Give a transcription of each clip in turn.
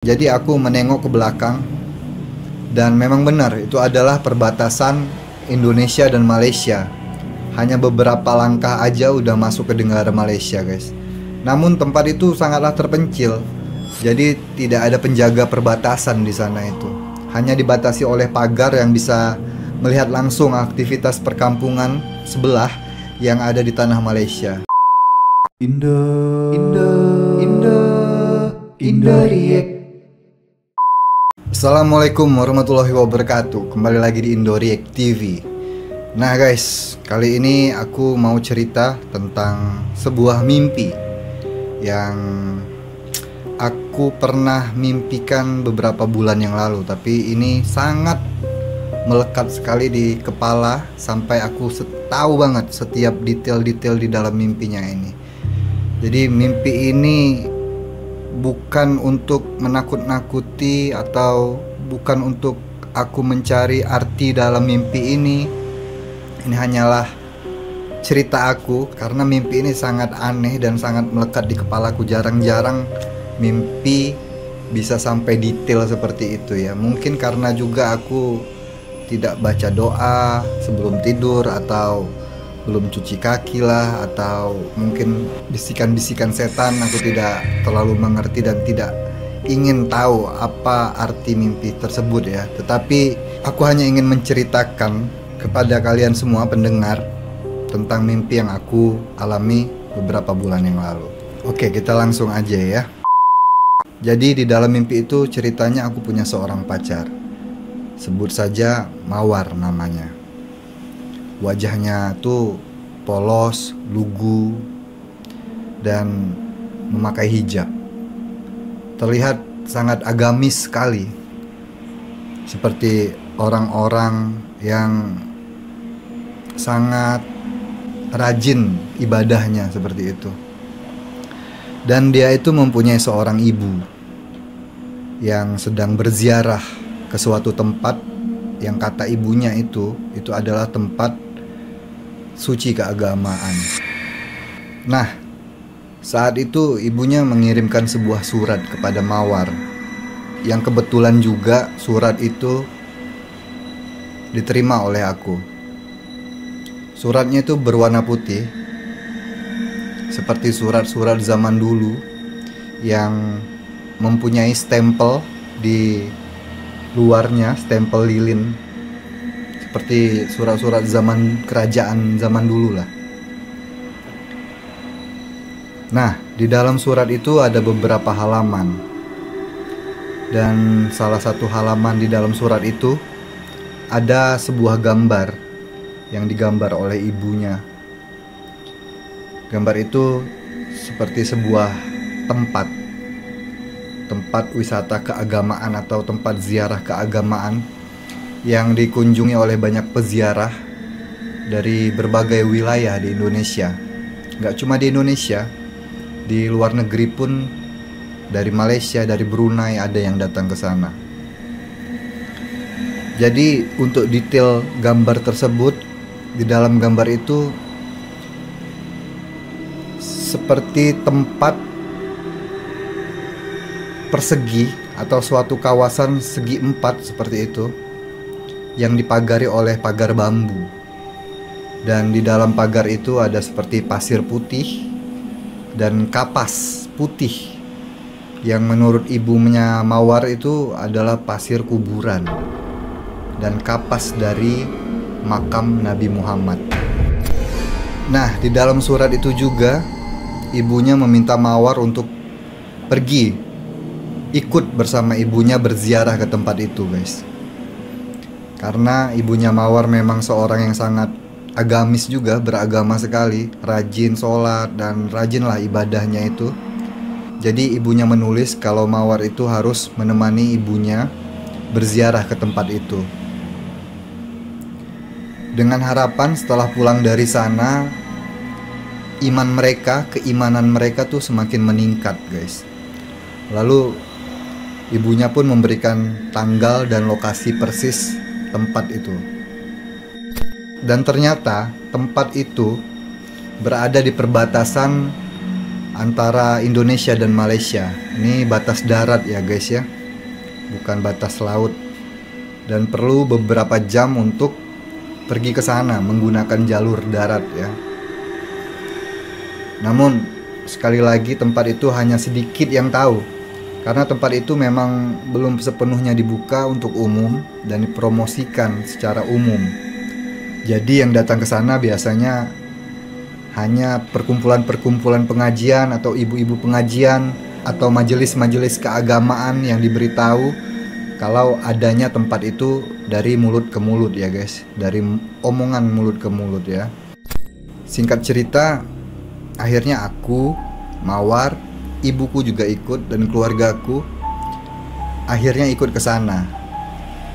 Jadi aku menengok ke belakang dan memang benar itu adalah perbatasan Indonesia dan Malaysia. Hanya beberapa langkah aja udah masuk ke negara Malaysia, guys. Namun tempat itu sangatlah terpencil. Jadi tidak ada penjaga perbatasan di sana itu. Hanya dibatasi oleh pagar yang bisa melihat langsung aktivitas perkampungan sebelah yang ada di tanah Malaysia. Indoriek. Assalamualaikum warahmatullahi wabarakatuh. Kembali lagi di Indoriek TV. Nah guys, kali ini aku mau cerita tentang sebuah mimpi yang aku pernah mimpikan beberapa bulan yang lalu. Tapi ini sangat melekat sekali di kepala sampai aku tahu banget setiap detail-detail di dalam mimpinya ini. Jadi mimpi ini bukan untuk menakut-nakuti atau bukan untuk aku mencari arti dalam mimpi ini. Ini hanyalah cerita aku karena mimpi ini sangat aneh dan sangat melekat di kepalaku. Jarang-jarang mimpi bisa sampai detail seperti itu ya. Mungkin karena juga aku tidak baca doa sebelum tidur, atau belum cuci kaki lah, atau mungkin bisikan-bisikan setan aku tidak terlalu mengerti dan tidak ingin tahu apa arti mimpi tersebut ya. Tetapi aku hanya ingin menceritakan kepada kalian semua pendengar tentang mimpi yang aku alami beberapa bulan yang lalu. Oke, kita langsung aja ya. Jadi di dalam mimpi itu ceritanya aku punya seorang pacar. Sebut saja Mawar namanya. Wajahnya tuh polos, lugu, dan memakai hijab. Terlihat sangat agamis sekali, seperti orang-orang yang sangat rajin ibadahnya seperti itu. Dan dia itu mempunyai seorang ibu yang sedang berziarah ke suatu tempat yang kata ibunya itu adalah tempat suci keagamaan. Nah, saat itu ibunya mengirimkan sebuah surat kepada Mawar, yang kebetulan juga surat itu diterima oleh aku. Suratnya itu berwarna putih, seperti surat-surat zaman dulu yang mempunyai stempel di luarnya, stempel lilin, seperti surat-surat zaman kerajaan zaman dulu lah. Nah, di dalam surat itu ada beberapa halaman. Dan salah satu halaman di dalam surat itu ada sebuah gambar yang digambar oleh ibunya. Gambar itu seperti sebuah tempat wisata keagamaan atau tempat ziarah keagamaan yang dikunjungi oleh banyak peziarah dari berbagai wilayah di Indonesia. Gak cuma di Indonesia, di luar negeri pun, dari Malaysia, dari Brunei ada yang datang ke sana. Jadi untuk detail gambar tersebut, di dalam gambar itu seperti tempat persegi atau suatu kawasan segi empat seperti itu, yang dipagari oleh pagar bambu. Dan di dalam pagar itu ada seperti pasir putih dan kapas putih yang menurut ibunya Mawar itu adalah pasir kuburan dan kapas dari makam Nabi Muhammad. Nah, di dalam surat itu juga ibunya meminta Mawar untuk pergi ikut bersama ibunya berziarah ke tempat itu, guys. Karena ibunya Mawar memang seorang yang sangat agamis juga, beragama sekali, rajin sholat dan rajinlah ibadahnya itu. Jadi ibunya menulis kalau Mawar itu harus menemani ibunya berziarah ke tempat itu, dengan harapan setelah pulang dari sana keimanan mereka tuh semakin meningkat, guys. Lalu ibunya pun memberikan tanggal dan lokasi persis tempat itu. Dan ternyata tempat itu berada di perbatasan antara Indonesia dan Malaysia. Ini batas darat ya guys ya, bukan batas laut. Dan perlu beberapa jam untuk pergi ke sana menggunakan jalur darat ya. Namun sekali lagi tempat itu hanya sedikit yang tahu, karena tempat itu memang belum sepenuhnya dibuka untuk umum dan dipromosikan secara umum. Jadi yang datang ke sana biasanya hanya perkumpulan-perkumpulan pengajian atau ibu-ibu pengajian atau majelis-majelis keagamaan yang diberitahu kalau adanya tempat itu dari mulut ke mulut ya guys, dari omongan mulut ke mulut ya. Singkat cerita, akhirnya aku, Mawar, ibuku juga ikut dan keluargaku akhirnya ikut ke sana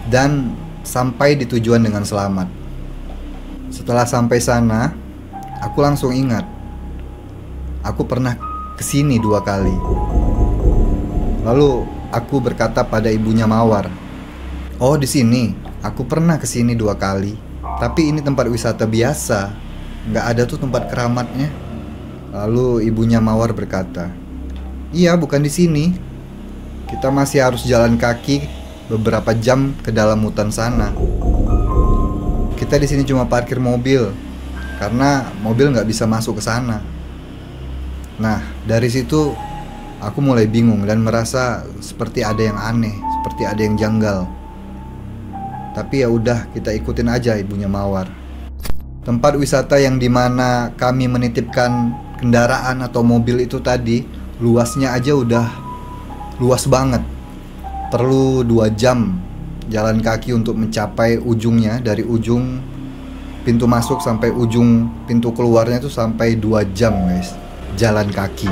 dan sampai di tujuan dengan selamat. Setelah sampai sana, aku langsung ingat aku pernah kesini 2 kali. Lalu aku berkata pada ibunya Mawar, "Oh, di sini aku pernah kesini 2 kali, tapi ini tempat wisata biasa, nggak ada tuh tempat keramatnya." Lalu ibunya Mawar berkata, "Iya, bukan di sini. Kita masih harus jalan kaki beberapa jam ke dalam hutan sana. Kita di sini cuma parkir mobil karena mobil nggak bisa masuk ke sana." Nah, dari situ aku mulai bingung dan merasa seperti ada yang aneh, seperti ada yang janggal. Tapi ya udah, kita ikutin aja ibunya Mawar. Tempat wisata yang dimana kami menitipkan kendaraan atau mobil itu tadi, luasnya aja udah luas banget. Perlu 2 jam jalan kaki untuk mencapai ujungnya. Dari ujung pintu masuk sampai ujung pintu keluarnya itu sampai 2 jam guys, jalan kaki.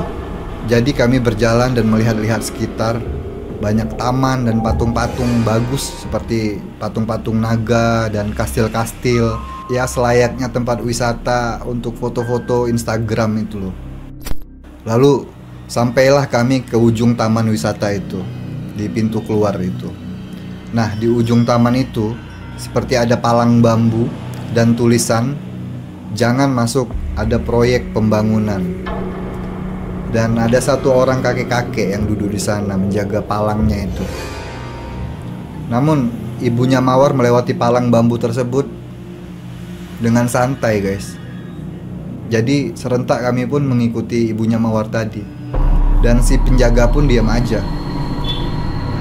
Jadi kami berjalan dan melihat-lihat sekitar. Banyak taman dan patung-patung bagus seperti patung-patung naga dan kastil-kastil. Ya selayaknya tempat wisata untuk foto-foto Instagram itu loh. Lalu sampailah kami ke ujung taman wisata itu, di pintu keluar itu. Nah, di ujung taman itu seperti ada palang bambu dan tulisan, "Jangan masuk, ada proyek pembangunan." Dan ada satu orang kakek-kakek yang duduk di sana menjaga palangnya itu. Namun ibunya Mawar melewati palang bambu tersebut dengan santai guys. Jadi serentak kami pun mengikuti ibunya Mawar tadi. Dan si penjaga pun diam aja,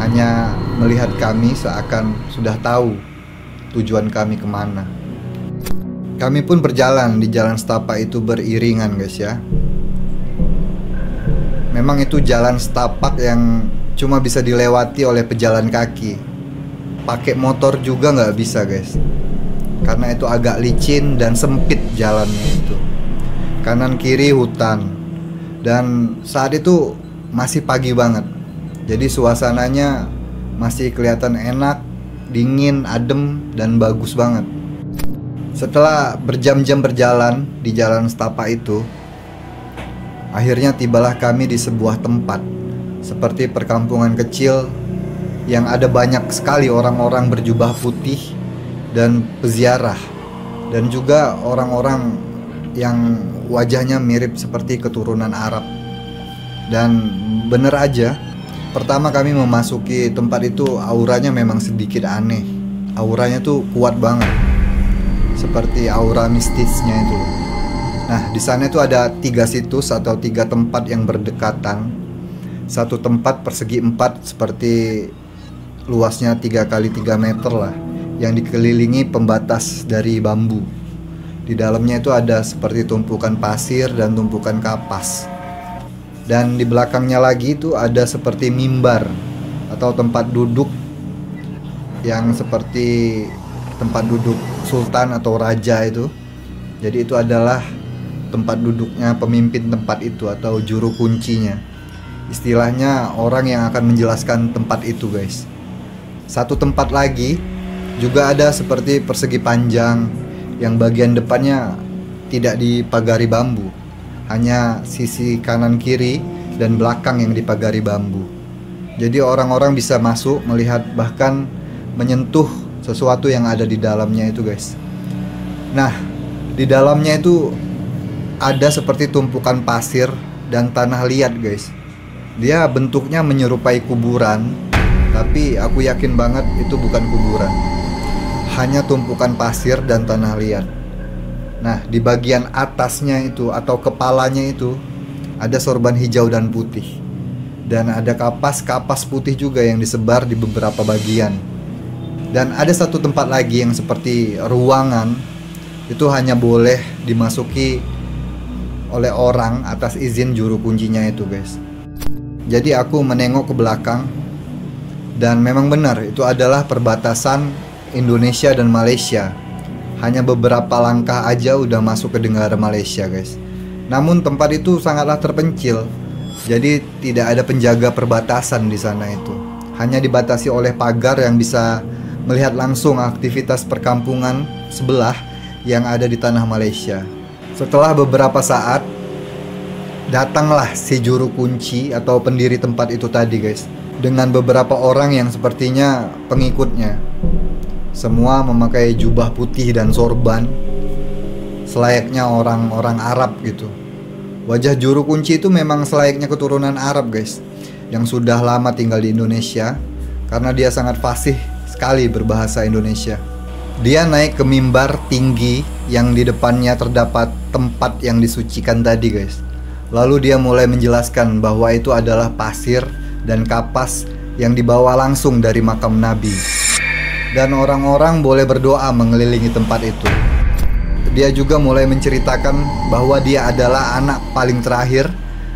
hanya melihat kami seakan sudah tahu tujuan kami kemana. Kami pun berjalan di jalan setapak itu beriringan guys ya. Memang itu jalan setapak yang cuma bisa dilewati oleh pejalan kaki. Pakai motor juga nggak bisa guys, karena itu agak licin dan sempit jalannya itu. Kanan kiri hutan. Dan saat itu masih pagi banget, jadi suasananya masih kelihatan enak, dingin, adem, dan bagus banget. Setelah berjam-jam berjalan di jalan setapak itu, akhirnya tibalah kami di sebuah tempat seperti perkampungan kecil yang ada banyak sekali orang-orang berjubah putih dan peziarah, dan juga orang-orang yang wajahnya mirip seperti keturunan Arab. Dan bener aja, pertama kami memasuki tempat itu auranya memang sedikit aneh. Auranya tuh kuat banget, seperti aura mistisnya itu. Nah, di sana itu ada 3 situs atau 3 tempat yang berdekatan. Satu tempat persegi 4 seperti luasnya 3 kali 3 meter lah, yang dikelilingi pembatas dari bambu. Di dalamnya itu ada seperti tumpukan pasir dan tumpukan kapas. Dan di belakangnya lagi itu ada seperti mimbar atau tempat duduk yang seperti tempat duduk sultan atau raja itu. Jadi itu adalah tempat duduknya pemimpin tempat itu atau juru kuncinya. Istilahnya orang yang akan menjelaskan tempat itu guys. Satu tempat lagi juga ada seperti persegi panjang yang bagian depannya tidak dipagari bambu, hanya sisi kanan kiri dan belakang yang dipagari bambu. Jadi orang-orang bisa masuk, melihat, bahkan menyentuh sesuatu yang ada di dalamnya itu guys. Nah, di dalamnya itu ada seperti tumpukan pasir dan tanah liat guys. Dia bentuknya menyerupai kuburan, tapi aku yakin banget itu bukan kuburan. Hanya tumpukan pasir dan tanah liat. Nah, di bagian atasnya itu atau kepalanya itu ada sorban hijau dan putih. Dan ada kapas-kapas putih juga yang disebar di beberapa bagian. Dan ada satu tempat lagi yang seperti ruangan, itu hanya boleh dimasuki oleh orang atas izin juru kuncinya itu guys. Jadi aku menengok ke belakang, dan memang benar itu adalah perbatasan Indonesia dan Malaysia. Hanya beberapa langkah aja udah masuk ke negara Malaysia guys. Namun tempat itu sangatlah terpencil. Jadi tidak ada penjaga perbatasan di sana itu. Hanya dibatasi oleh pagar yang bisa melihat langsung aktivitas perkampungan sebelah yang ada di tanah Malaysia. Setelah beberapa saat, datanglah si juru kunci atau pendiri tempat itu tadi guys, dengan beberapa orang yang sepertinya pengikutnya. Semua memakai jubah putih dan sorban, selayaknya orang-orang Arab gitu. Wajah juru kunci itu memang selayaknya keturunan Arab guys, yang sudah lama tinggal di Indonesia, karena dia sangat fasih sekali berbahasa Indonesia. Dia naik ke mimbar tinggi yang di depannya terdapat tempat yang disucikan tadi guys. Lalu dia mulai menjelaskan bahwa itu adalah pasir dan kapas yang dibawa langsung dari makam Nabi. Dan orang-orang boleh berdoa mengelilingi tempat itu. Dia juga mulai menceritakan bahwa dia adalah anak paling terakhir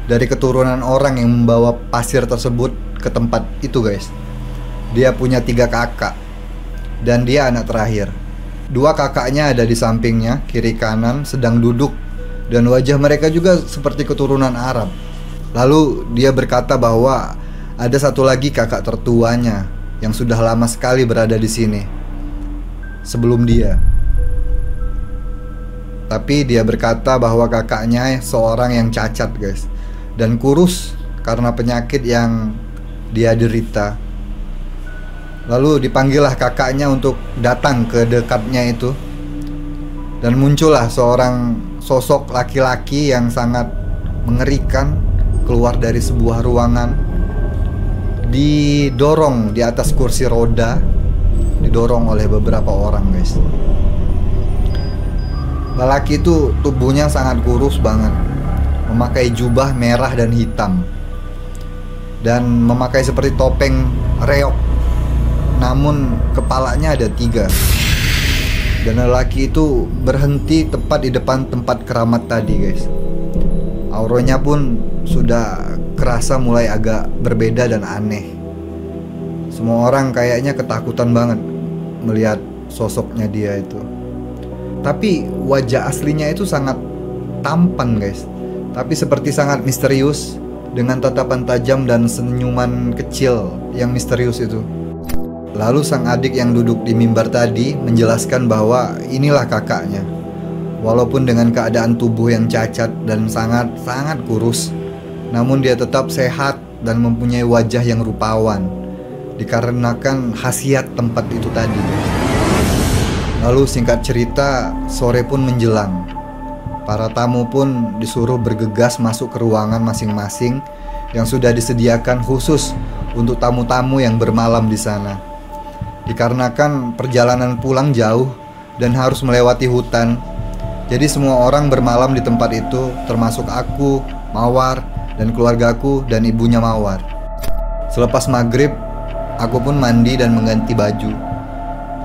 dari keturunan orang yang membawa pasir tersebut ke tempat itu guys. Dia punya 3 kakak, dan dia anak terakhir. 2 kakaknya ada di sampingnya, kiri kanan, sedang duduk, dan wajah mereka juga seperti keturunan Arab. Lalu dia berkata bahwa ada satu lagi kakak tertuanya yang sudah lama sekali berada di sini sebelum dia. Tapi dia berkata bahwa kakaknya seorang yang cacat guys, dan kurus karena penyakit yang dia derita. Lalu dipanggillah kakaknya untuk datang ke dekatnya itu. Dan muncullah seorang sosok laki-laki yang sangat mengerikan keluar dari sebuah ruangan, didorong di atas kursi roda, didorong oleh beberapa orang guys. Lelaki itu tubuhnya sangat kurus banget, memakai jubah merah dan hitam, dan memakai seperti topeng reok, namun kepalanya ada 3. Dan lelaki itu berhenti tepat di depan tempat keramat tadi guys. Auranya pun sudah kerasa mulai agak berbeda dan aneh. Semua orang kayaknya ketakutan banget melihat sosoknya dia itu. Tapi wajah aslinya itu sangat tampan guys, tapi seperti sangat misterius, dengan tatapan tajam dan senyuman kecil yang misterius itu. Lalu sang adik yang duduk di mimbar tadi menjelaskan bahwa inilah kakaknya. Walaupun dengan keadaan tubuh yang cacat dan sangat kurus, namun dia tetap sehat dan mempunyai wajah yang rupawan, dikarenakan khasiat tempat itu tadi. Lalu singkat cerita, sore pun menjelang. Para tamu pun disuruh bergegas masuk ke ruangan masing-masing yang sudah disediakan khusus untuk tamu-tamu yang bermalam di sana. Dikarenakan perjalanan pulang jauh dan harus melewati hutan, jadi semua orang bermalam di tempat itu, termasuk aku, Mawar, dan keluargaku dan ibunya Mawar. Selepas maghrib, aku pun mandi dan mengganti baju,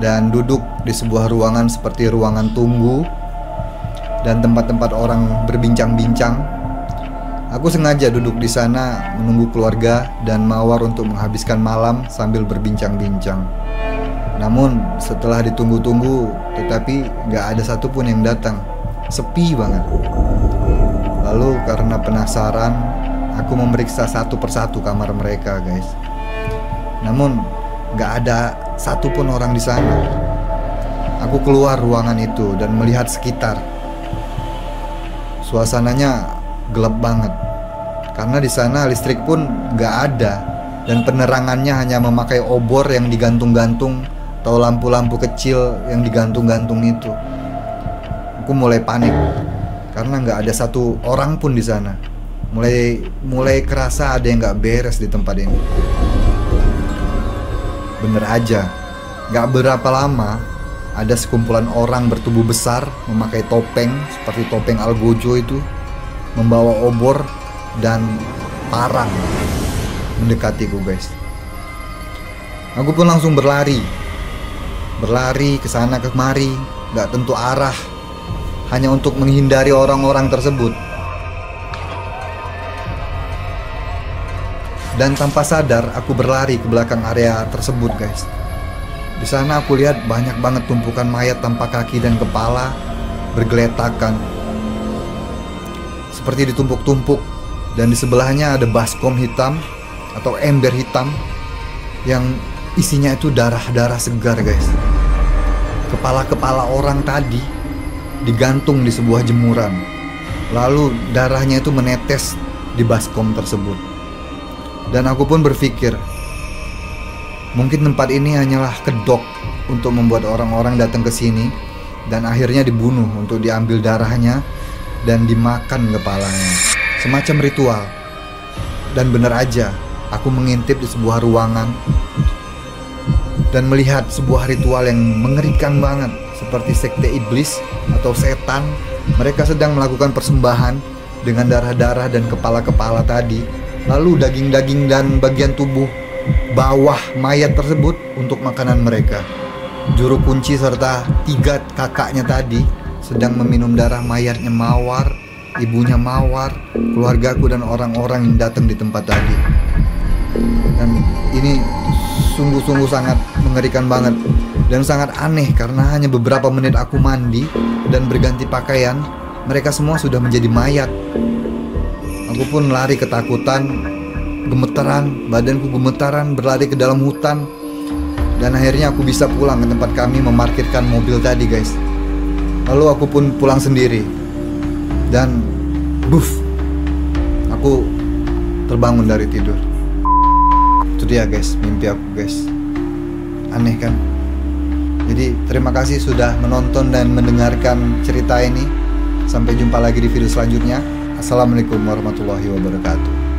dan duduk di sebuah ruangan seperti ruangan tunggu dan tempat-tempat orang berbincang-bincang. Aku sengaja duduk di sana menunggu keluarga dan Mawar untuk menghabiskan malam sambil berbincang-bincang. Namun setelah ditunggu-tunggu, tetapi gak ada satupun yang datang. Sepi banget. Lalu karena penasaran, aku memeriksa satu persatu kamar mereka guys. Namun gak ada satupun orang di sana. Aku keluar ruangan itu dan melihat sekitar. Suasananya gelap banget, karena di sana listrik pun gak ada, dan penerangannya hanya memakai obor yang digantung-gantung atau lampu-lampu kecil yang digantung-gantung itu. Aku mulai panik karena gak ada satu orang pun di sana. mulai kerasa ada yang gak beres di tempat ini. Bener aja, gak berapa lama ada sekumpulan orang bertubuh besar memakai topeng seperti topeng Algojo itu, membawa obor dan parang mendekatiku guys. Aku pun langsung berlari ke sana kemari, gak tentu arah, hanya untuk menghindari orang-orang tersebut. Dan tanpa sadar aku berlari ke belakang area tersebut guys. Di sana aku lihat banyak banget tumpukan mayat tanpa kaki dan kepala bergeletakan seperti ditumpuk-tumpuk, dan di sebelahnya ada baskom hitam atau ember hitam yang isinya itu darah-darah segar guys. Kepala-kepala orang tadi digantung di sebuah jemuran, lalu darahnya itu menetes di baskom tersebut. Dan aku pun berpikir, mungkin tempat ini hanyalah kedok untuk membuat orang-orang datang ke sini dan akhirnya dibunuh untuk diambil darahnya dan dimakan kepalanya. Semacam ritual. Dan benar aja, aku mengintip di sebuah ruangan dan melihat sebuah ritual yang mengerikan banget, seperti sekte iblis atau setan. Mereka sedang melakukan persembahan dengan darah-darah dan kepala-kepala tadi, lalu daging-daging dan bagian tubuh bawah mayat tersebut untuk makanan mereka. Juru kunci serta 3 kakaknya tadi sedang meminum darah mayatnya Mawar, ibunya Mawar, keluargaku dan orang-orang yang datang di tempat tadi. Dan ini sungguh-sungguh sangat mengerikan banget dan sangat aneh, karena hanya beberapa menit aku mandi dan berganti pakaian, mereka semua sudah menjadi mayat. Aku pun lari ketakutan, gemetaran, badanku gemetaran, berlari ke dalam hutan. Dan akhirnya aku bisa pulang ke tempat kami memarkirkan mobil tadi guys. Lalu aku pun pulang sendiri. Dan buff, aku terbangun dari tidur. Itu dia guys, mimpi aku guys. Aneh kan? Jadi terima kasih sudah menonton dan mendengarkan cerita ini. Sampai jumpa lagi di video selanjutnya. Assalamualaikum warahmatullahi wabarakatuh.